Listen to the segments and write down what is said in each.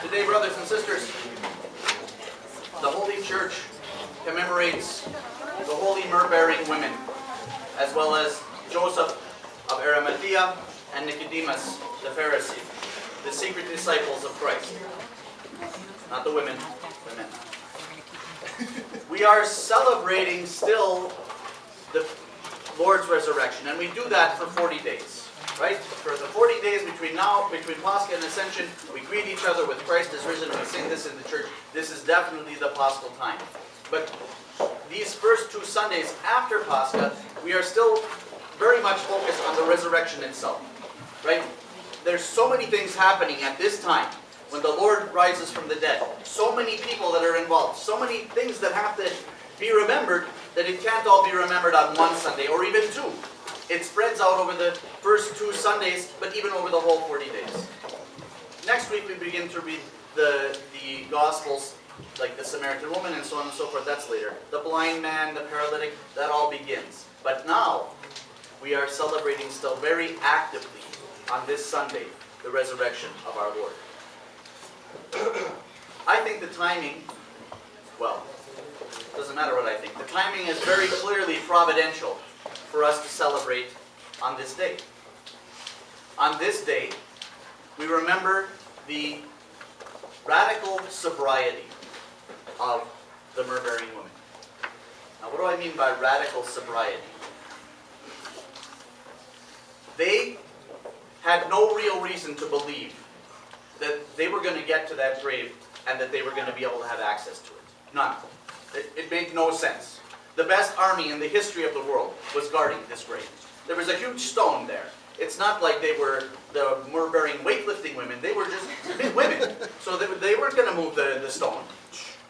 Today, brothers and sisters, the Holy Church commemorates the holy Myrrh-Bearing women, as well as Joseph of Arimathea and Nicodemus the Pharisee, the secret disciples of Christ. Not the women, the men. We are celebrating still the Lord's resurrection, and we do that for 40 days, right? For the 40 days between Pascha and Ascension, we greet each other with Christ is risen. We sing this in the church. This is definitely the Paschal time. But these first 2 Sundays after Pascha, we are still very much focused on the resurrection itself, right? There's so many things happening at this time when the Lord rises from the dead. So many people that are involved. So many things that have to be remembered that it can't all be remembered on one Sunday or even 2. It spreads out over the first 2 Sundays, but even over the whole 40 days. Next week we begin to read the Gospels, like the Samaritan woman and so on and so forth. That's later. The blind man, the paralytic, that all begins. But now we are celebrating still very actively on this Sunday the resurrection of our Lord. I think the timing, well, doesn't matter what I think. The timing is very clearly providential for us to celebrate on this day. On this day, we remember the radical sobriety of the Myrrh-Bearing woman. Now, what do I mean by radical sobriety? They had no real reason to believe that they were going to get to that grave and that they were going to be able to have access to it. None. It made no sense. The best army in the history of the world was guarding this grave. There was a huge stone there. It's not like they were the Myrrh-Bearing weightlifting women. They were just women. So they weren't going to move the stone.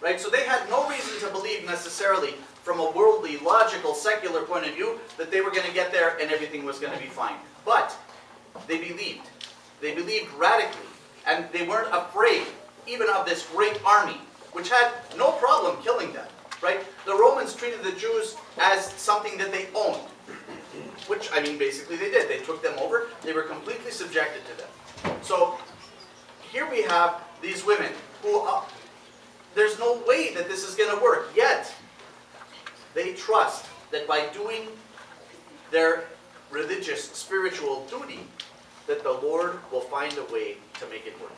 Right? So they had no reason to believe necessarily from a worldly, logical, secular point of view that they were going to get there and everything was going to be fine. But they believed. They believed radically. And they weren't afraid even of this great army, which had no problem killing them. Right? The Romans treated the Jews as something that they owned. Which, I mean, basically they did. They took them over. They were completely subjected to them. So here we have these women who, there's no way that this is going to work. Yet, they trust that by doing their religious, spiritual duty, that the Lord will find a way to make it work.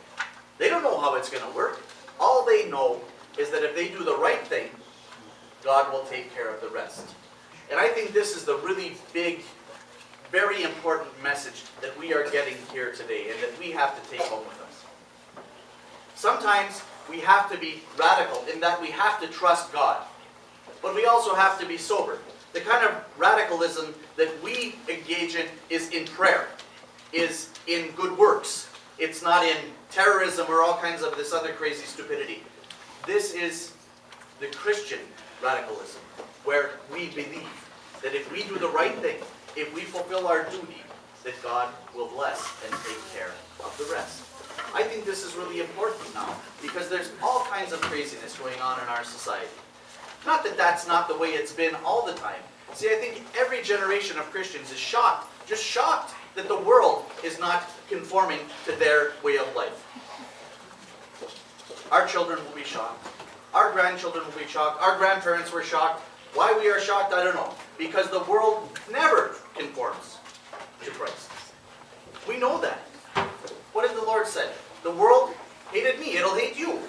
They don't know how it's going to work. All they know is that if they do the right thing, God will take care of the rest. And I think this is the really big, very important message that we are getting here today and that we have to take home with us. Sometimes we have to be radical in that we have to trust God. But we also have to be sober. The kind of radicalism that we engage in is in prayer, is in good works. It's not in terrorism or all kinds of this other crazy stupidity. This is the Christian radicalism, where we believe that if we do the right thing, if we fulfill our duty, that God will bless and take care of the rest. I think this is really important now, because there's all kinds of craziness going on in our society. Not that that's not the way it's been all the time. See, I think every generation of Christians is shocked, just shocked, that the world is not conforming to their way of life. Our children will be shocked. Our grandchildren will be shocked. Our grandparents were shocked. Why we are shocked, I don't know. Because the world never conforms to Christ. We know that. What did the Lord say? The world hated me, it'll hate you.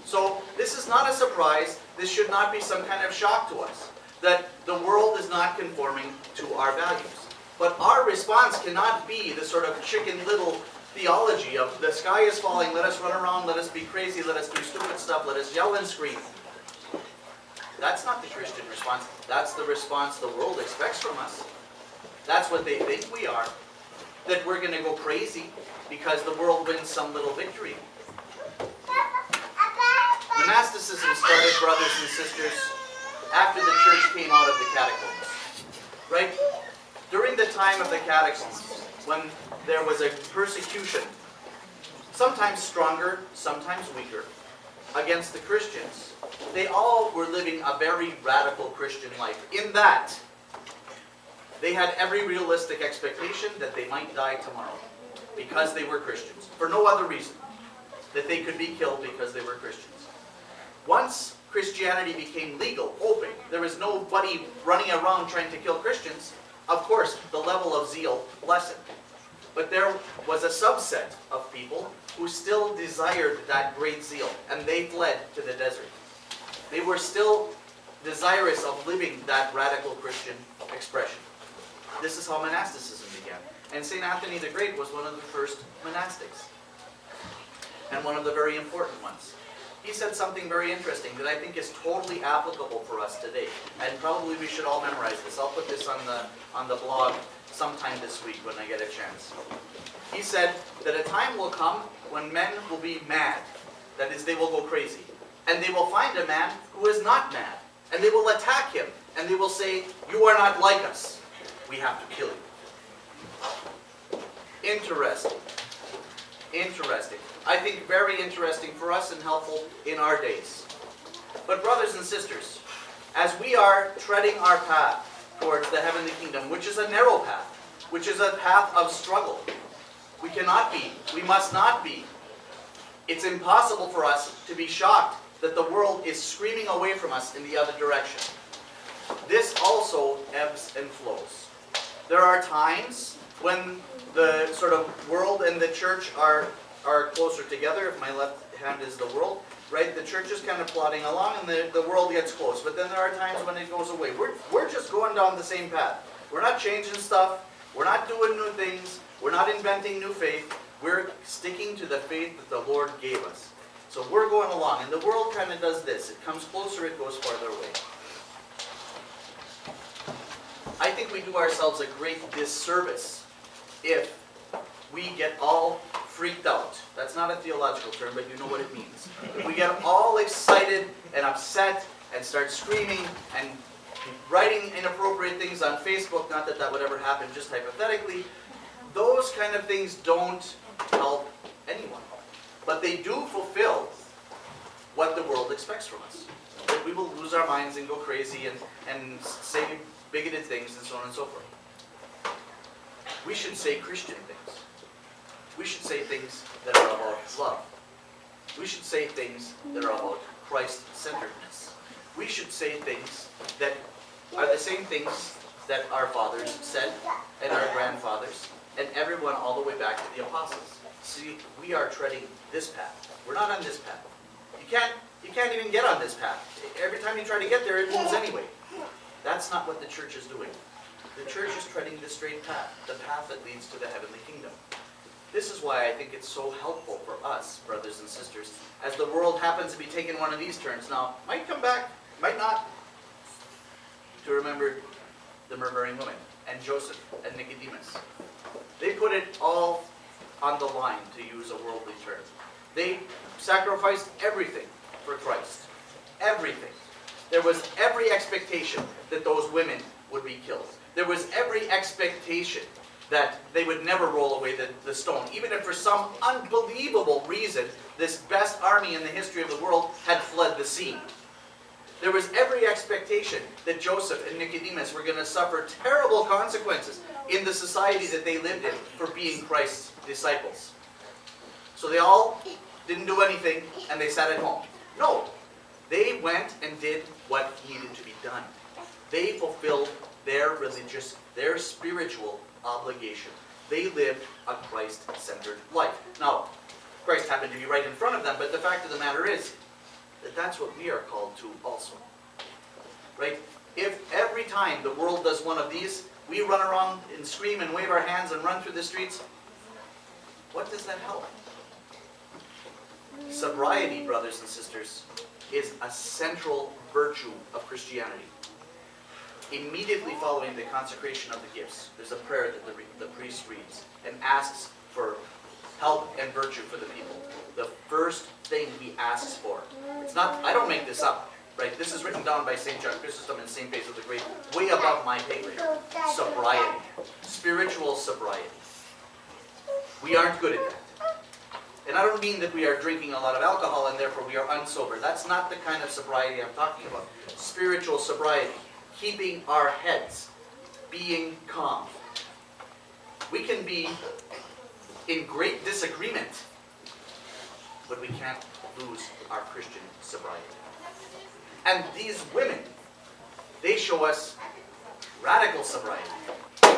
So this is not a surprise. This should not be some kind of shock to us, that the world is not conforming to our values. But our response cannot be the sort of Chicken Little theology of the sky is falling, let us run around, let us be crazy, let us do stupid stuff, let us yell and scream. That's not the Christian response. That's the response the world expects from us. That's what they think we are. That we're going to go crazy because the world wins some little victory. Monasticism started, brothers and sisters, after the church came out of the catacombs. Right? During the time of the catacombs, when there was a persecution, sometimes stronger, sometimes weaker, against the Christians, they all were living a very radical Christian life. In that, They had every realistic expectation that they might die tomorrow because they were Christians, for no other reason, that they could be killed because they were Christians. Once Christianity became legal, open, there was nobody running around trying to kill Christians, of course, the level of zeal lessened. But there was a subset of people who still desired that great zeal, and they fled to the desert. They were still desirous of living that radical Christian expression. This is how monasticism began. And St. Anthony the Great was one of the first monastics, and one of the very important ones. He said something very interesting that I think is totally applicable for us today, and probably we should all memorize this. I'll put this on the blog sometime this week when I get a chance. He said that a time will come when men will be mad. That is, they will go crazy. And they will find a man who is not mad. And they will attack him. And they will say, "You are not like us. We have to kill you." Interesting. Interesting. I think very interesting for us and helpful in our days. But brothers and sisters, as we are treading our path towards the heavenly kingdom, which is a narrow path, which is a path of struggle, we cannot be, we must not be. It's impossible for us to be shocked that the world is screaming away from us in the other direction. This also ebbs and flows. There are times when the sort of world and the church are closer together. If my left hand is the world, right? The church is kind of plodding along and the world gets close. But then there are times when it goes away. We're just going down the same path. We're not changing stuff. We're not doing new things. We're not inventing new faith. We're sticking to the faith that the Lord gave us. So we're going along. And the world kind of does this. It comes closer, it goes farther away. I think we do ourselves a great disservice if we get all freaked out. That's not a theological term, but you know what it means. If we get all excited and upset and start screaming and writing inappropriate things on Facebook, not that that would ever happen, just hypothetically, those kind of things don't help anyone. But they do fulfill what the world expects from us. That we will lose our minds and go crazy and say bigoted things and so on and so forth. We should say Christian things. We should say things that are about love. We should say things that are about Christ-centeredness. We should say things that are the same things that our fathers said and our grandfathers and everyone all the way back to the apostles. See, we are treading this path. We're not on this path. You can't even get on this path. Every time you try to get there, it moves anyway. That's not what the church is doing. The church is treading the straight path, the path that leads to the heavenly kingdom. This is why I think it's so helpful for us, brothers and sisters, as the world happens to be taking one of these turns now, might come back, might not, to remember the Myrrh-Bearing woman and Joseph and Nicodemus. They put it all on the line, to use a worldly term. They sacrificed everything for Christ. Everything. There was every expectation that those women would be killed. There was every expectation that they would never roll away the stone, even if for some unbelievable reason this best army in the history of the world had fled the scene. There was every expectation that Joseph and Nicodemus were going to suffer terrible consequences in the society that they lived in for being Christ's disciples. So they all didn't do anything and they sat at home. No, they went and did what needed to be done. They fulfilled their religious, their spiritual obligation. They lived a Christ-centered life. Now, Christ happened to be right in front of them, but the fact of the matter is that that's what we are called to also. Right? If every time the world does one of these, we run around and scream and wave our hands and run through the streets, what does that help? Sobriety, brothers and sisters, is a central virtue of Christianity. Immediately following the consecration of the gifts, there's a prayer that the priest reads and asks for help and virtue for the people. The first thing he asks for. It's not, I don't make this up, right? This is written down by St. John Chrysostom and St. Basil the Great, way above my pay grade. Sobriety. Spiritual sobriety. We aren't good at that. And I don't mean that we are drinking a lot of alcohol and therefore we are unsober. That's not the kind of sobriety I'm talking about. Spiritual sobriety. Keeping our heads. being calm. We can be in great disagreement, but we can't lose our Christian sobriety. And these women, they show us radical sobriety.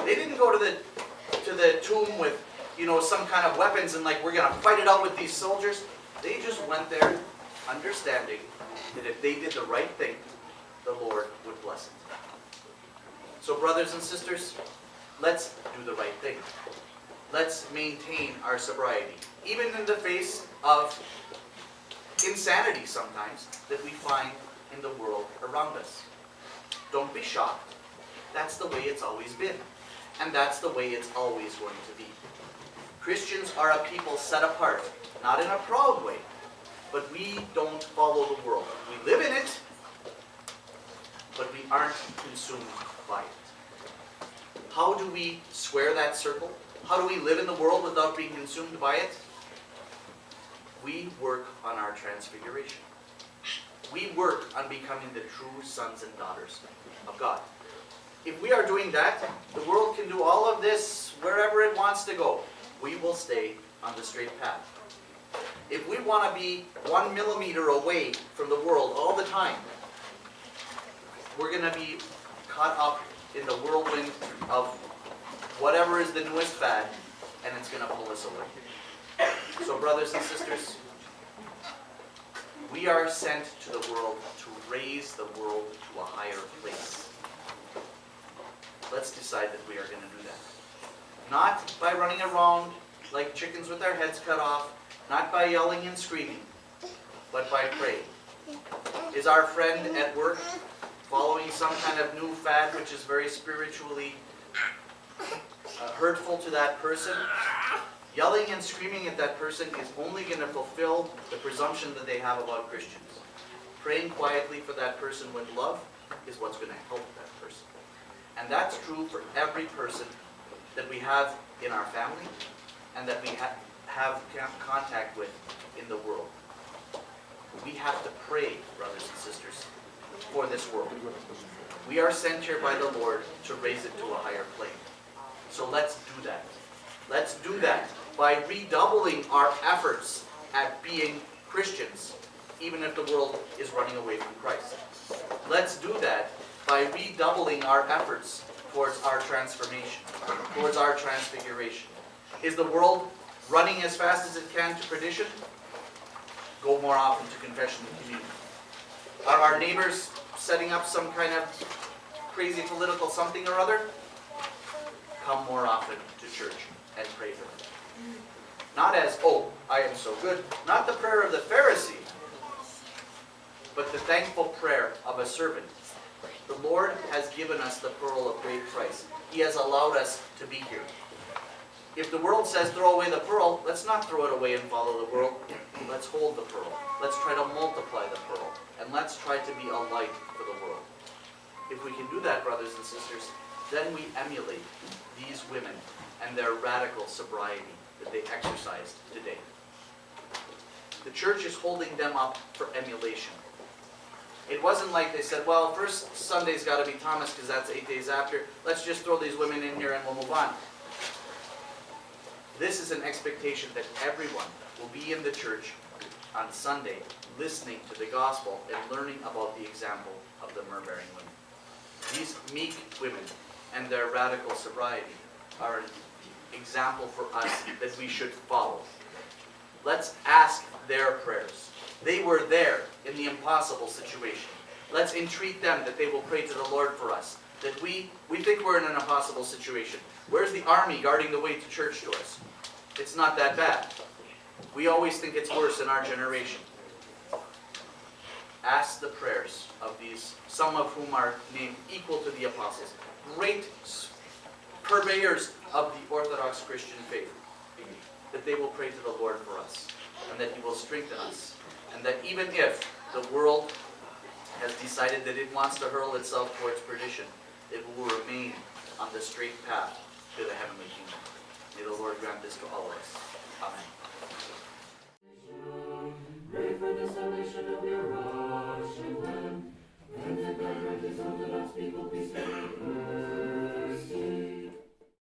They didn't go to the tomb with, some kind of weapons and like, we're going to fight it out with these soldiers. They just went there understanding that if they did the right thing, the Lord would bless it. So brothers and sisters, let's do the right thing. Let's maintain our sobriety, even in the face of insanity sometimes that we find in the world around us. Don't be shocked. That's the way it's always been. And that's the way it's always going to be. Christians are a people set apart, not in a proud way, but we don't follow the world. We live in it, but we aren't consumed by it. How do we square that circle? How do we live in the world without being consumed by it? We work on our transfiguration. We work on becoming the true sons and daughters of God. If we are doing that, the world can do all of this wherever it wants to go. We will stay on the straight path. If we want to be 1 millimeter away from the world all the time, we're going to be caught up in the whirlwind of whatever is the newest fad, and it's going to pull us away. So brothers and sisters, we are sent to the world to raise the world to a higher place. Let's decide that we are going to do that. Not by running around like chickens with our heads cut off, not by yelling and screaming, but by praying. Is our friend at work following some kind of new fad which is very spiritually hurtful to that person? Yelling and screaming at that person is only going to fulfill the presumption that they have about Christians. Praying quietly for that person with love is what's going to help that person. And that's true for every person that we have in our family and that we have contact with in the world. We have to pray, brothers and sisters, for this world. We are sent here by the Lord to raise it to a higher plane. So let's do that. Let's do that by redoubling our efforts at being Christians, even if the world is running away from Christ. Let's do that by redoubling our efforts towards our transformation, towards our transfiguration. Is the world running as fast as it can to perdition? Go more often to confession and communion. Are our neighbors setting up some kind of crazy political something or other? Come more often to church and pray for them. Not as, oh, I am so good. Not the prayer of the Pharisee, but the thankful prayer of a servant. The Lord has given us the pearl of great price. He has allowed us to be here. If the world says throw away the pearl, let's not throw it away and follow the world. Let's hold the pearl. Let's try to multiply the pearl. And let's try to be a light for the world. If we can do that, brothers and sisters, then we emulate these women and their radical sobriety that they exercised today. The church is holding them up for emulation. It wasn't like they said, well, first Sunday's got to be Thomas because that's 8 days after. Let's just throw these women in here and we'll move on. This is an expectation that everyone will be in the church on Sunday listening to the gospel and learning about the example of the Myrrh-Bearing women. These meek women and their radical sobriety are an example for us that we should follow. Let's ask their prayers. They were there in the impossible situation. Let's entreat them that they will pray to the Lord for us. That we think we're in an impossible situation. Where's the army guarding the way to church to us? It's not that bad. We always think it's worse in our generation. Ask the prayers of these, some of whom are named equal to the apostles, great purveyors of the Orthodox Christian faith, that they will pray to the Lord for us, and that He will strengthen us, and that even if the world has decided that it wants to hurl itself towards perdition, it will remain on the straight path to the heavenly kingdom. May the Lord grant this to all of us. Amen. Pray for the salvation of your